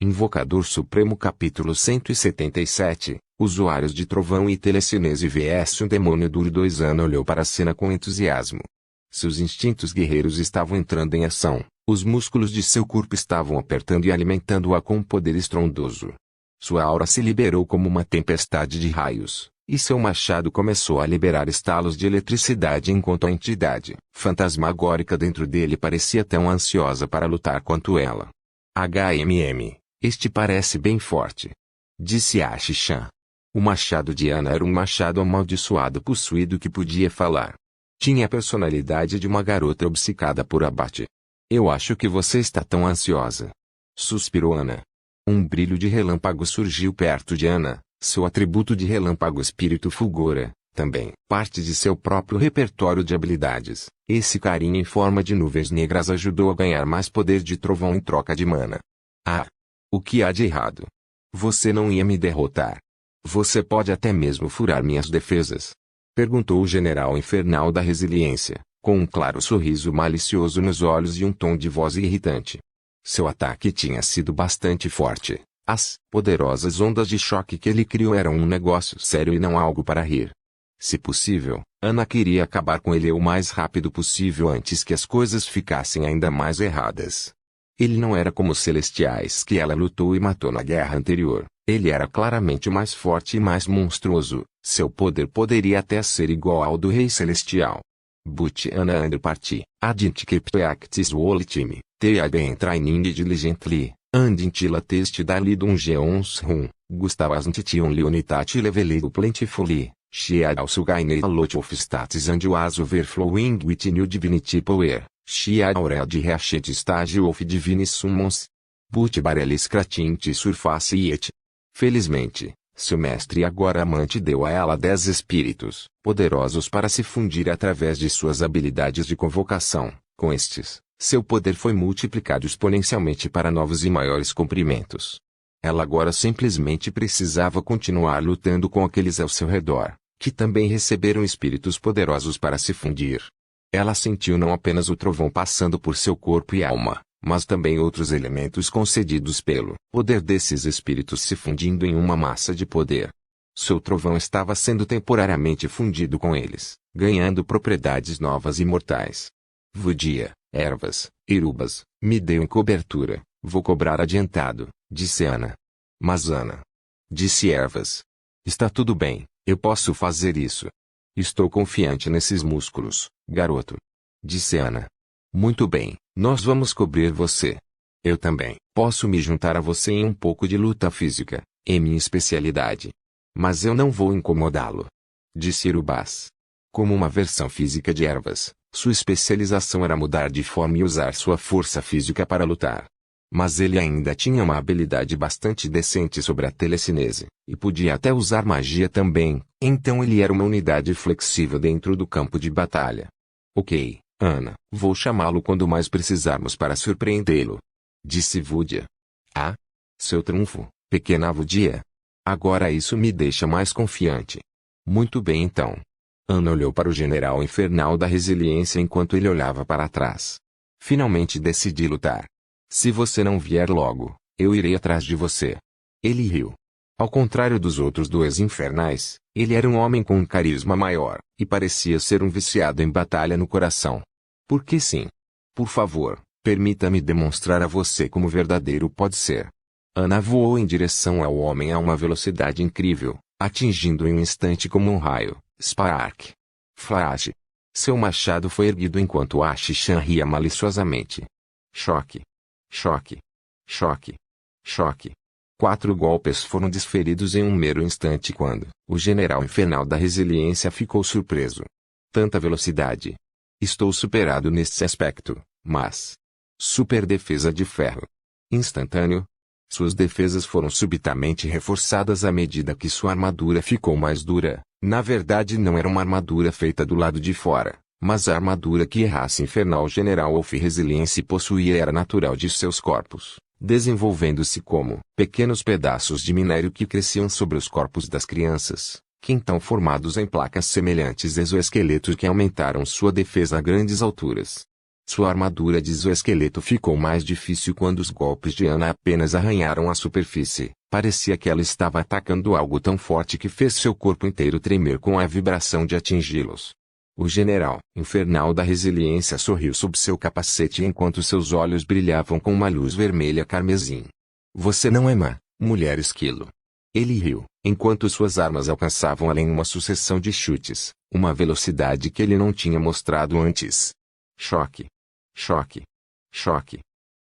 Invocador Supremo capítulo 177, Usuários de Trovão e Telecinese vs um demônio duro. Ana olhou para a cena com entusiasmo. Seus instintos guerreiros estavam entrando em ação, os músculos de seu corpo estavam apertando e alimentando-a com um poder estrondoso. Sua aura se liberou como uma tempestade de raios, e seu machado começou a liberar estalos de eletricidade enquanto a entidade fantasmagórica dentro dele parecia tão ansiosa para lutar quanto ela. Este parece bem forte, disse Ashishan. O machado de Ana era um machado amaldiçoado possuído que podia falar. Tinha a personalidade de uma garota obcecada por abate. Eu acho que você está tão ansiosa, suspirou Ana. Um brilho de relâmpago surgiu perto de Ana, seu atributo de relâmpago espírito fulgora, também parte de seu próprio repertório de habilidades. Esse carinho em forma de nuvens negras ajudou a ganhar mais poder de trovão em troca de mana. Ah! O que há de errado? Você não ia me derrotar. Você pode até mesmo furar minhas defesas? Perguntou o general infernal da resiliência, com um claro sorriso malicioso nos olhos e um tom de voz irritante. Seu ataque tinha sido bastante forte. As poderosas ondas de choque que ele criou eram um negócio sério e não algo para rir. Se possível, Ana queria acabar com ele o mais rápido possível antes que as coisas ficassem ainda mais erradas. Ele não era como os celestiais que ela lutou e matou na guerra anterior. Ele era claramente mais forte e mais monstruoso. Seu poder poderia até ser igual ao do Rei Celestial. But Ana and Party, Adint keep actis time, te have been training diligently, and until a test dalidum geons rum, Gustavas ntition leonitat levelego plentifully, she had also gained a lot of stats and was overflowing with new divinity power. She had already reached stage of divine summons. But barely scratching surface yet. Felizmente, seu mestre e agora amante deu a ela 10 espíritos poderosos para se fundir através de suas habilidades de convocação. Com estes, seu poder foi multiplicado exponencialmente para novos e maiores comprimentos. Ela agora simplesmente precisava continuar lutando com aqueles ao seu redor, que também receberam espíritos poderosos para se fundir. Ela sentiu não apenas o trovão passando por seu corpo e alma, mas também outros elementos concedidos pelo poder desses espíritos se fundindo em uma massa de poder. Seu trovão estava sendo temporariamente fundido com eles, ganhando propriedades novas e mortais. Vudia, ervas, irubas, me deu em cobertura, vou cobrar adiantado, disse Ana. Mas Ana, disse Ervas. Está tudo bem, eu posso fazer isso. Estou confiante nesses músculos, garoto, disse Ana. Muito bem, nós vamos cobrir você. Eu também posso me juntar a você em um pouco de luta física, é minha especialidade. Mas eu não vou incomodá-lo, disse Irubás. Como uma versão física de Ervas, sua especialização era mudar de forma e usar sua força física para lutar. Mas ele ainda tinha uma habilidade bastante decente sobre a telecinese, e podia até usar magia também, então ele era uma unidade flexível dentro do campo de batalha. Ok, Ana, vou chamá-lo quando mais precisarmos para surpreendê-lo, disse Vudia. Ah? Seu trunfo, pequena Vudia. Agora isso me deixa mais confiante. Muito bem então. Ana olhou para o general infernal da resiliência enquanto ele olhava para trás. Finalmente decidi lutar. Se você não vier logo, eu irei atrás de você. Ele riu. Ao contrário dos outros dois infernais, ele era um homem com um carisma maior, e parecia ser um viciado em batalha no coração. Porque sim. Por favor, permita-me demonstrar a você como verdadeiro pode ser. Ana voou em direção ao homem a uma velocidade incrível, atingindo em um instante como um raio, spark. Flash. Seu machado foi erguido enquanto Ashishan ria maliciosamente. Choque. Choque. Choque. Choque. 4 golpes foram desferidos em um mero instante quando o general infernal da resiliência ficou surpreso. Tanta velocidade. Estou superado neste aspecto, mas... Super defesa de ferro. Instantâneo. Suas defesas foram subitamente reforçadas à medida que sua armadura ficou mais dura. Na verdade não era uma armadura feita do lado de fora, mas a armadura que a raça infernal General of Resilience possuía era natural de seus corpos, desenvolvendo-se como pequenos pedaços de minério que cresciam sobre os corpos das crianças, que então formados em placas semelhantes a exoesqueletos que aumentaram sua defesa a grandes alturas. Sua armadura de exoesqueleto ficou mais difícil quando os golpes de Ana apenas arranharam a superfície. Parecia que ela estava atacando algo tão forte que fez seu corpo inteiro tremer com a vibração de atingi-los. O general infernal da resiliência sorriu sob seu capacete enquanto seus olhos brilhavam com uma luz vermelha carmesim. Você não é má, mulher esquilo. Ele riu, enquanto suas armas alcançavam além uma sucessão de chutes, uma velocidade que ele não tinha mostrado antes. Choque. Choque. Choque.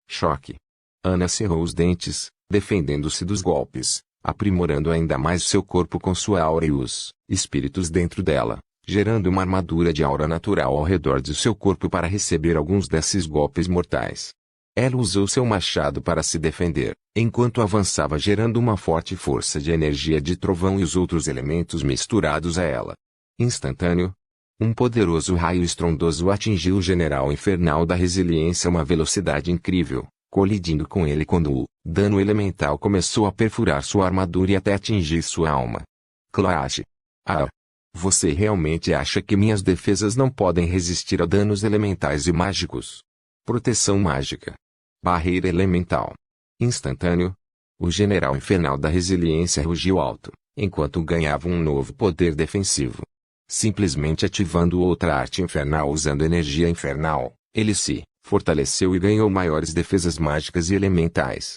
Choque. Ana cerrou os dentes, defendendo-se dos golpes, aprimorando ainda mais seu corpo com sua aura e os espíritos dentro dela, gerando uma armadura de aura natural ao redor de seu corpo para receber alguns desses golpes mortais. Ela usou seu machado para se defender, enquanto avançava gerando uma forte força de energia de trovão e os outros elementos misturados a ela. Instantâneo, um poderoso raio estrondoso atingiu o general infernal da resiliência a uma velocidade incrível, colidindo com ele quando o dano elemental começou a perfurar sua armadura e até atingir sua alma. Clash. Ah! Você realmente acha que minhas defesas não podem resistir a danos elementais e mágicos? Proteção mágica. Barreira elemental. Instantâneo. O general infernal da resiliência rugiu alto, enquanto ganhava um novo poder defensivo. Simplesmente ativando outra arte infernal usando energia infernal, ele se fortaleceu e ganhou maiores defesas mágicas e elementais.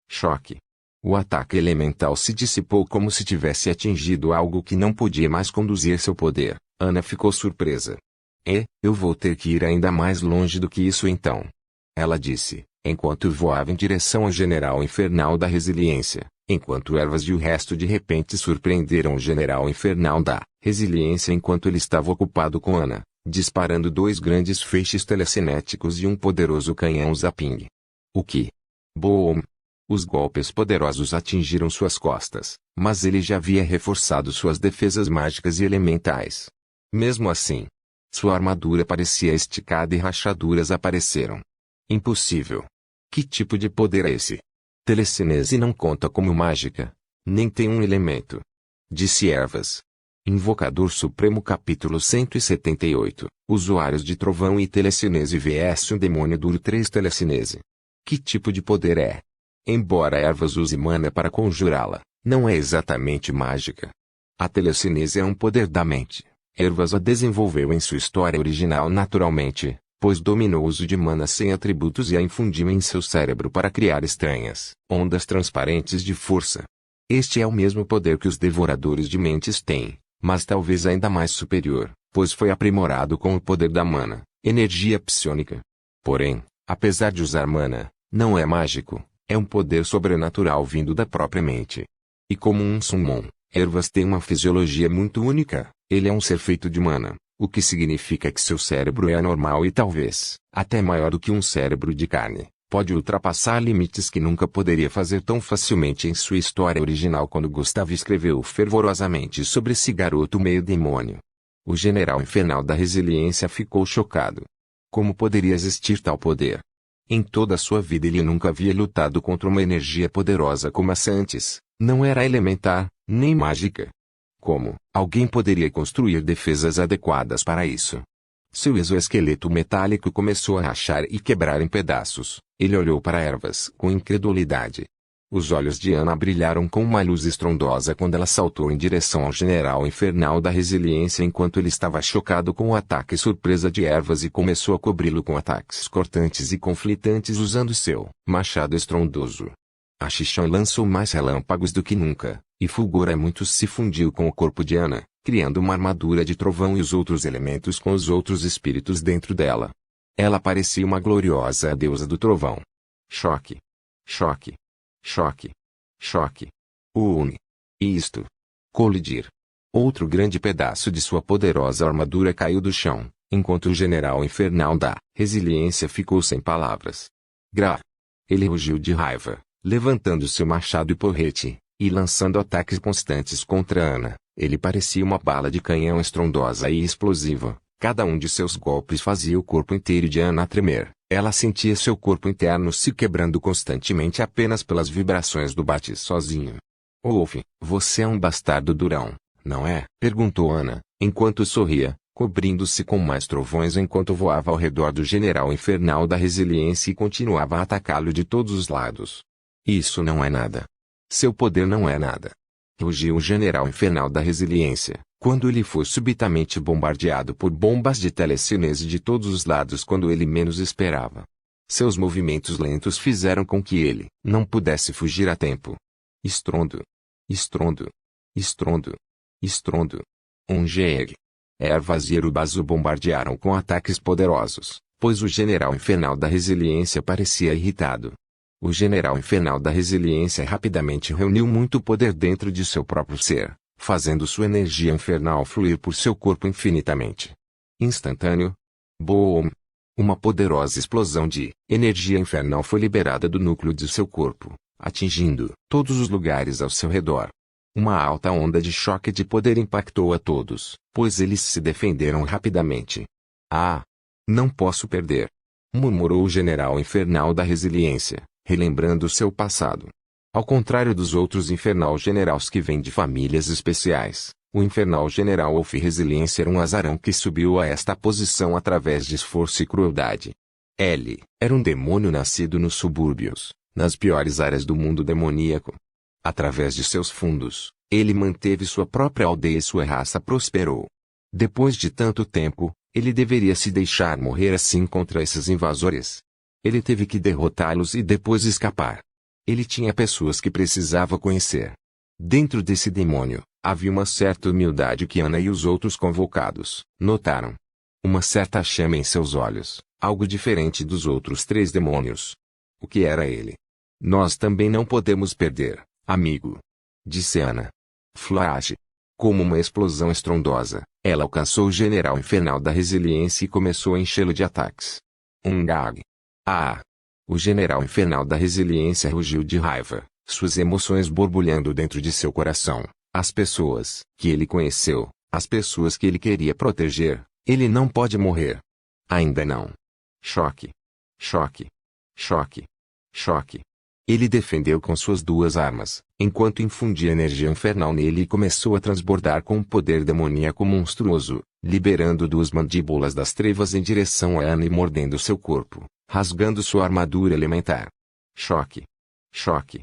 Choque. O ataque elemental se dissipou como se tivesse atingido algo que não podia mais conduzir seu poder. Ana ficou surpresa. Eu vou ter que ir ainda mais longe do que isso então. Ela disse, enquanto voava em direção ao general infernal da resiliência, enquanto ervas e o resto de repente surpreenderam o general infernal da resiliência enquanto ele estava ocupado com Ana, disparando 2 grandes feixes telecinéticos e um poderoso canhão Zaping. O que? Boom! Os golpes poderosos atingiram suas costas, mas ele já havia reforçado suas defesas mágicas e elementais. Mesmo assim, sua armadura parecia esticada e rachaduras apareceram. Impossível. Que tipo de poder é esse? Telecinese não conta como mágica. Nem tem um elemento. Disse Ervas. Invocador Supremo capítulo 178. Usuários de trovão e telecinese vs um demônio duro 3 telecinese. Que tipo de poder é? Embora Ervas use mana para conjurá-la, não é exatamente mágica. A telecinese é um poder da mente. Ervas a desenvolveu em sua história original naturalmente, pois dominou o uso de mana sem atributos e a infundiu em seu cérebro para criar estranhas ondas transparentes de força. Este é o mesmo poder que os devoradores de mentes têm, mas talvez ainda mais superior, pois foi aprimorado com o poder da mana, energia psiônica. Porém, apesar de usar mana, não é mágico, é um poder sobrenatural vindo da própria mente. E como um summon, Ervas tem uma fisiologia muito única, ele é um ser feito de mana. O que significa que seu cérebro é anormal e talvez, até maior do que um cérebro de carne, pode ultrapassar limites que nunca poderia fazer tão facilmente em sua história original quando Gustavo escreveu fervorosamente sobre esse garoto meio demônio. O general infernal da resiliência ficou chocado. Como poderia existir tal poder? Em toda a sua vida ele nunca havia lutado contra uma energia poderosa como essa antes, não era elementar, nem mágica. Como alguém poderia construir defesas adequadas para isso? Seu exoesqueleto metálico começou a rachar e quebrar em pedaços. Ele olhou para Ervas com incredulidade. Os olhos de Ana brilharam com uma luz estrondosa quando ela saltou em direção ao general infernal da resiliência enquanto ele estava chocado com o ataque surpresa de Ervas e começou a cobri-lo com ataques cortantes e conflitantes usando seu machado estrondoso. A Xixão lançou mais relâmpagos do que nunca, e Fulgora muito se fundiu com o corpo de Ana, criando uma armadura de trovão e os outros elementos com os outros espíritos dentro dela. Ela parecia uma gloriosa deusa do trovão. Choque. Choque. Choque. Choque. Une. Isto. Colidir. Outro grande pedaço de sua poderosa armadura caiu do chão, enquanto o general infernal da resiliência ficou sem palavras. Gra. Ele rugiu de raiva, levantando seu machado e porrete, e lançando ataques constantes contra Ana. Ele parecia uma bala de canhão estrondosa e explosiva. Cada um de seus golpes fazia o corpo inteiro de Ana tremer. Ela sentia seu corpo interno se quebrando constantemente apenas pelas vibrações do bate sozinho. Wolf, você é um bastardo durão, não é? Perguntou Ana, enquanto sorria, cobrindo-se com mais trovões enquanto voava ao redor do general infernal da resiliência e continuava a atacá-lo de todos os lados. Isso não é nada. Seu poder não é nada. Rugiu o general infernal da resiliência, quando ele foi subitamente bombardeado por bombas de telecinese de todos os lados quando ele menos esperava. Seus movimentos lentos fizeram com que ele não pudesse fugir a tempo. Estrondo. Estrondo. Estrondo. Estrondo. Ongeg. Ervas e Erubas o bombardearam com ataques poderosos, pois o general infernal da resiliência parecia irritado. O general infernal da resiliência rapidamente reuniu muito poder dentro de seu próprio ser, fazendo sua energia infernal fluir por seu corpo infinitamente. Instantâneo. Boom! Uma poderosa explosão de energia infernal foi liberada do núcleo de seu corpo, atingindo todos os lugares ao seu redor. Uma alta onda de choque de poder impactou a todos, pois eles se defenderam rapidamente. Ah! Não posso perder! Murmurou o general infernal da resiliência, relembrando seu passado. Ao contrário dos outros infernal generais que vêm de famílias especiais, o infernal general Wolf Resiliência era um azarão que subiu a esta posição através de esforço e crueldade. Ele era um demônio nascido nos subúrbios, nas piores áreas do mundo demoníaco. Através de seus fundos, ele manteve sua própria aldeia e sua raça prosperou. Depois de tanto tempo, ele deveria se deixar morrer assim contra esses invasores. Ele teve que derrotá-los e depois escapar. Ele tinha pessoas que precisava conhecer. Dentro desse demônio, havia uma certa humildade que Ana e os outros convocados notaram. Uma certa chama em seus olhos, algo diferente dos outros 3 demônios. O que era ele? Nós também não podemos perder, amigo, disse Ana. Flash. Como uma explosão estrondosa, ela alcançou o general infernal da resiliência e começou a enchê-lo de ataques. Gag. Ah! O general infernal da resiliência rugiu de raiva, suas emoções borbulhando dentro de seu coração. As pessoas que ele conheceu, as pessoas que ele queria proteger, ele não pode morrer. Ainda não. Choque. Choque. Choque. Choque. Ele defendeu com suas 2 armas, enquanto infundia energia infernal nele e começou a transbordar com um poder demoníaco monstruoso, liberando 2 mandíbulas das trevas em direção a Ana e mordendo seu corpo, rasgando sua armadura elementar. Choque. Choque.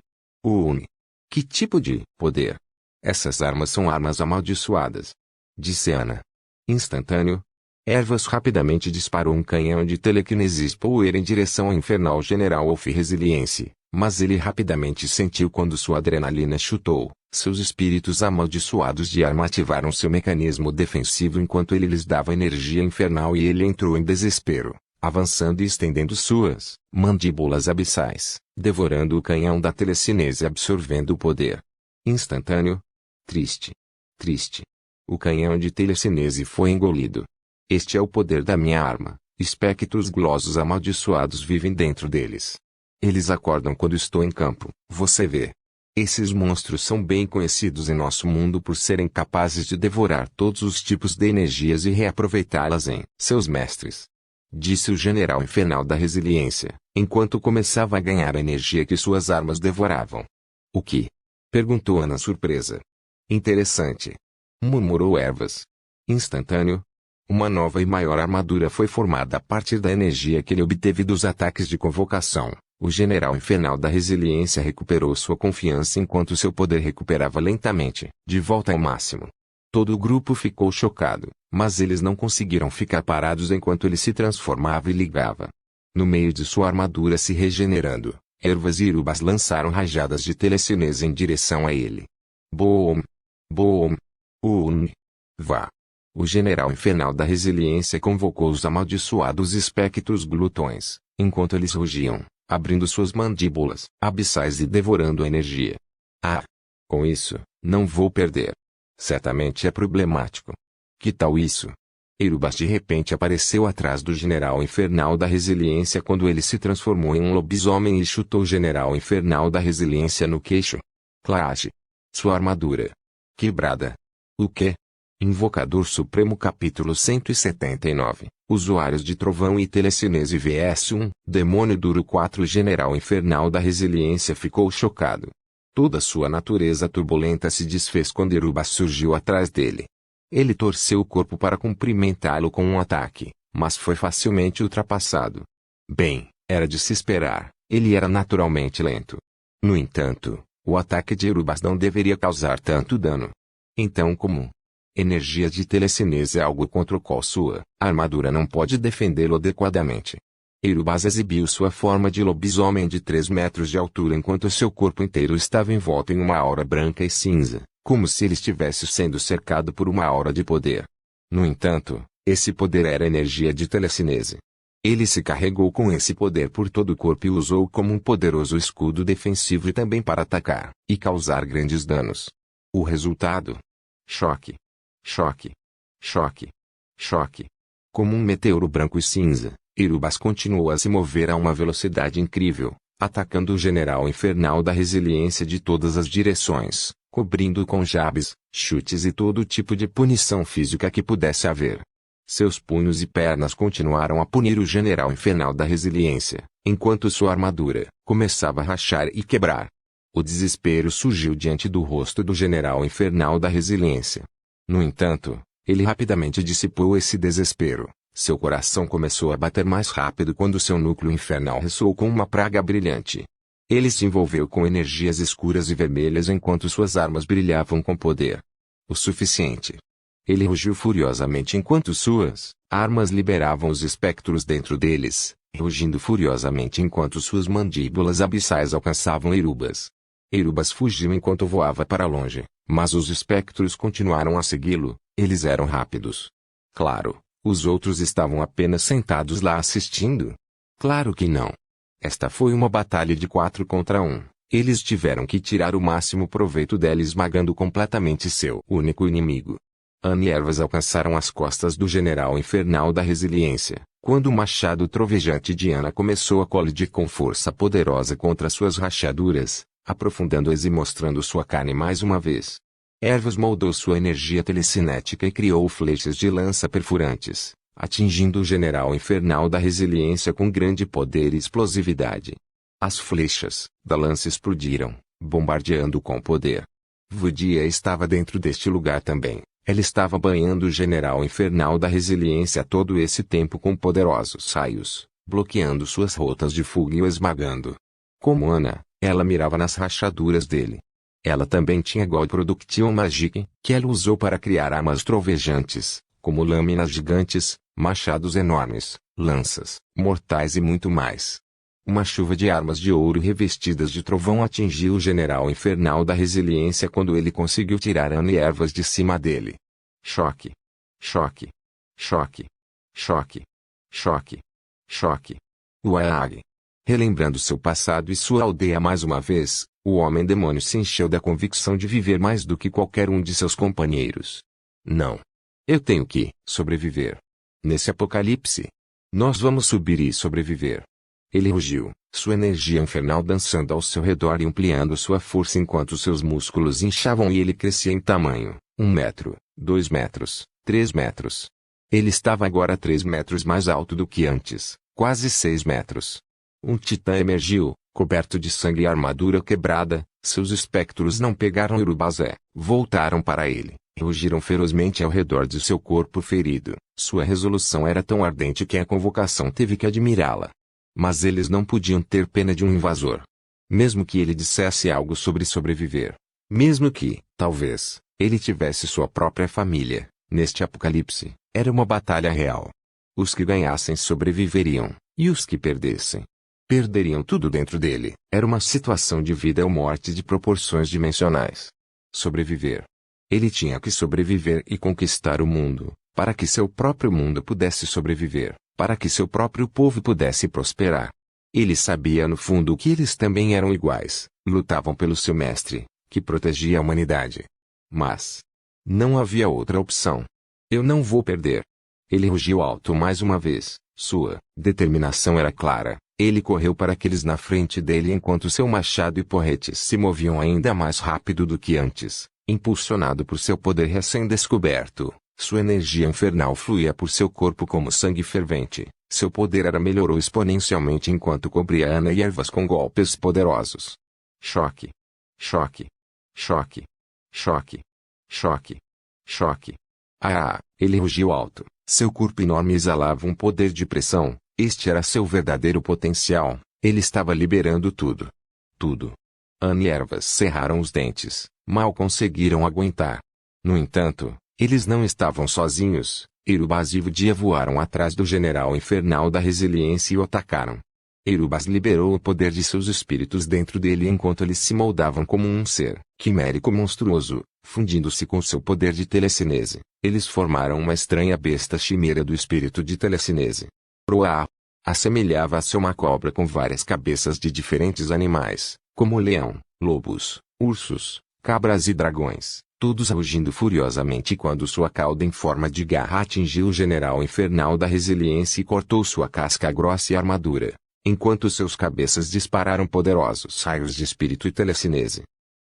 Que tipo de poder? Essas armas são armas amaldiçoadas, disse Ana. Instantâneo. Ervas rapidamente disparou um canhão de telekinesis power em direção ao infernal general Wolf Resiliência, mas ele rapidamente sentiu quando sua adrenalina chutou. Seus espíritos amaldiçoados de arma ativaram seu mecanismo defensivo enquanto ele lhes dava energia infernal e ele entrou em desespero, avançando e estendendo suas mandíbulas abissais, devorando o canhão da telecinese e absorvendo o poder. Instantâneo. Triste. Triste. O canhão de telecinese foi engolido. Este é o poder da minha arma. Espectros gulosos amaldiçoados vivem dentro deles. Eles acordam quando estou em campo, você vê. Esses monstros são bem conhecidos em nosso mundo por serem capazes de devorar todos os tipos de energias e reaproveitá-las em seus mestres. Disse o general infernal da resiliência, enquanto começava a ganhar a energia que suas armas devoravam. O que? Perguntou Ana surpresa. Interessante. Murmurou Ervas. Instantâneo. Uma nova e maior armadura foi formada a partir da energia que ele obteve dos ataques de convocação. O general infernal da resiliência recuperou sua confiança enquanto seu poder recuperava lentamente, de volta ao máximo. Todo o grupo ficou chocado, mas eles não conseguiram ficar parados enquanto ele se transformava e ligava. No meio de sua armadura se regenerando, Ervas e Irubas lançaram rajadas de telecinese em direção a ele. Boom! Boom! Vá! O general infernal da resiliência convocou os amaldiçoados espectros glutões, enquanto eles rugiam, abrindo suas mandíbulas abissais e devorando a energia. Ah! Com isso, não vou perder. Certamente é problemático. Que tal isso? Irubas de repente apareceu atrás do general infernal da resiliência quando ele se transformou em um lobisomem e chutou o general infernal da resiliência no queixo. Clash! Sua armadura quebrada. O quê? Invocador Supremo capítulo 179, Usuários de Trovão e Telecinese vs 1, Demônio Duro 4 General Infernal da Resiliência ficou chocado. Toda sua natureza turbulenta se desfez quando Irubas surgiu atrás dele. Ele torceu o corpo para cumprimentá-lo com um ataque, mas foi facilmente ultrapassado. Bem, era de se esperar, ele era naturalmente lento. No entanto, o ataque de Erubas não deveria causar tanto dano. Então como energia de telecinese é algo contra o qual sua armadura não pode defendê-lo adequadamente. Erubas exibiu sua forma de lobisomem de 3 metros de altura enquanto seu corpo inteiro estava envolto em uma aura branca e cinza, como se ele estivesse sendo cercado por uma aura de poder. No entanto, esse poder era energia de telecinese. Ele se carregou com esse poder por todo o corpo e usou como um poderoso escudo defensivo e também para atacar e causar grandes danos. O resultado? Choque. Choque. Choque. Choque. Como um meteoro branco e cinza, Erubas continuou a se mover a uma velocidade incrível, atacando o general infernal da resiliência de todas as direções, cobrindo-o com jabes, chutes e todo tipo de punição física que pudesse haver. Seus punhos e pernas continuaram a punir o general infernal da resiliência, enquanto sua armadura começava a rachar e quebrar. O desespero surgiu diante do rosto do general infernal da resiliência. No entanto, ele rapidamente dissipou esse desespero. Seu coração começou a bater mais rápido quando seu núcleo infernal ressoou com uma praga brilhante. Ele se envolveu com energias escuras e vermelhas enquanto suas armas brilhavam com poder. O suficiente. Ele rugiu furiosamente enquanto suas armas liberavam os espectros dentro deles, rugindo furiosamente enquanto suas mandíbulas abissais alcançavam Erubas. Erubas fugiu enquanto voava para longe, mas os espectros continuaram a segui-lo, eles eram rápidos. Claro, os outros estavam apenas sentados lá assistindo? Claro que não. Esta foi uma batalha de 4 contra 1. Eles tiveram que tirar o máximo proveito dela esmagando completamente seu único inimigo. Ana e Ervas alcançaram as costas do general infernal da resiliência, quando o machado trovejante de Ana começou a colidir com força poderosa contra suas rachaduras, aprofundando-as e mostrando sua carne mais uma vez. Ervas moldou sua energia telecinética e criou flechas de lança perfurantes, atingindo o general infernal da resiliência com grande poder e explosividade. As flechas da lança explodiram, bombardeando com poder. Vudia estava dentro deste lugar também. Ela estava banhando o general infernal da resiliência todo esse tempo com poderosos raios, bloqueando suas rotas de fuga e o esmagando. Como Ana, ela mirava nas rachaduras dele. Ela também tinha God Production Magic, que ela usou para criar armas trovejantes, como lâminas gigantes, machados enormes, lanças, mortais e muito mais. Uma chuva de armas de ouro revestidas de trovão atingiu o general infernal da resiliência quando ele conseguiu tirar Ana e Ervas de cima dele. Choque. Choque. Choque. Choque. Choque. Choque. Uaag. Relembrando seu passado e sua aldeia mais uma vez, o homem-demônio se encheu da convicção de viver mais do que qualquer um de seus companheiros. Não. Eu tenho que sobreviver. Nesse apocalipse. Nós vamos subir e sobreviver. Ele rugiu, sua energia infernal dançando ao seu redor e ampliando sua força enquanto seus músculos inchavam e ele crescia em tamanho, 1 metro, 2 metros, 3 metros. Ele estava agora 3 metros mais alto do que antes, quase 6 metros. Um titã emergiu, coberto de sangue e armadura quebrada, seus espectros não pegaram Urubazé, voltaram para ele, rugiram ferozmente ao redor de seu corpo ferido. Sua resolução era tão ardente que a convocação teve que admirá-la. Mas eles não podiam ter pena de um invasor. Mesmo que ele dissesse algo sobre sobreviver. Mesmo que, talvez, ele tivesse sua própria família, neste apocalipse, era uma batalha real. Os que ganhassem sobreviveriam, e os que perdessem, perderiam tudo dentro dele. Era uma situação de vida ou morte de proporções dimensionais. Sobreviver. Ele tinha que sobreviver e conquistar o mundo, para que seu próprio mundo pudesse sobreviver. Para que seu próprio povo pudesse prosperar. Ele sabia no fundo que eles também eram iguais, lutavam pelo seu mestre, que protegia a humanidade. Mas não havia outra opção. Eu não vou perder. Ele rugiu alto mais uma vez, sua determinação era clara. Ele correu para aqueles na frente dele enquanto seu machado e porretes se moviam ainda mais rápido do que antes, impulsionado por seu poder recém-descoberto. Sua energia infernal fluía por seu corpo como sangue fervente. Seu poder melhorou exponencialmente enquanto cobria Ana e Ervas com golpes poderosos. Choque. Choque. Choque. Choque. Choque. Choque. Ah! Ele rugiu alto. Seu corpo enorme exalava um poder de pressão. Este era seu verdadeiro potencial. Ele estava liberando tudo. Tudo. Anne e Ervas cerraram os dentes. Mal conseguiram aguentar. No entanto, eles não estavam sozinhos. Erubas e Vudia voaram atrás do general infernal da resiliência e o atacaram. Erubas liberou o poder de seus espíritos dentro dele enquanto eles se moldavam como um ser quimérico monstruoso, fundindo-se com seu poder de telecinese. Eles formaram uma estranha besta chimera do espírito de telecinese. Roa assemelhava-se a uma cobra com várias cabeças de diferentes animais, como leão, lobos, ursos, cabras e dragões, todos rugindo furiosamente quando sua cauda em forma de garra atingiu o general infernal da resiliência e cortou sua casca grossa e armadura, enquanto seus cabeças dispararam poderosos raios de espírito e telecinese.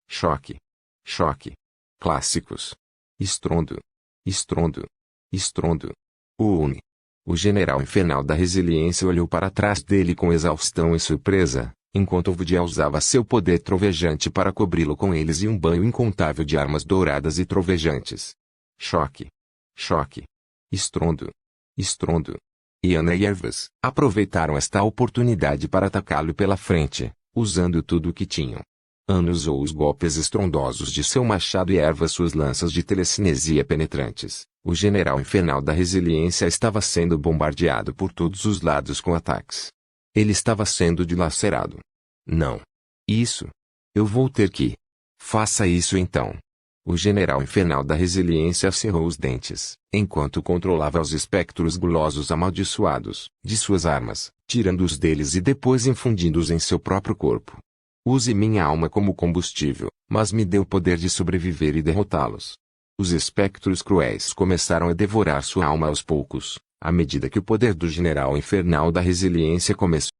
Choque. Choque. Clássicos. Estrondo. Estrondo. Estrondo. Une. O general infernal da resiliência olhou para trás dele com exaustão e surpresa, enquanto Vudia usava seu poder trovejante para cobri-lo com eles e um banho incontável de armas douradas e trovejantes. Choque. Choque. Estrondo. Estrondo. Ana e Ervas aproveitaram esta oportunidade para atacá-lo pela frente, usando tudo o que tinham. Ana usou os golpes estrondosos de seu machado e Ervas suas lanças de telecinesia penetrantes. O general infernal da resiliência estava sendo bombardeado por todos os lados com ataques. Ele estava sendo dilacerado. Não. Isso. Eu vou ter que. Faça isso então. O general infernal da resiliência cerrou os dentes, enquanto controlava os espectros gulosos amaldiçoados de suas armas, tirando-os deles e depois infundindo-os em seu próprio corpo. Use minha alma como combustível, mas me dê o poder de sobreviver e derrotá-los. Os espectros cruéis começaram a devorar sua alma aos poucos, à medida que o poder do general infernal da resiliência começou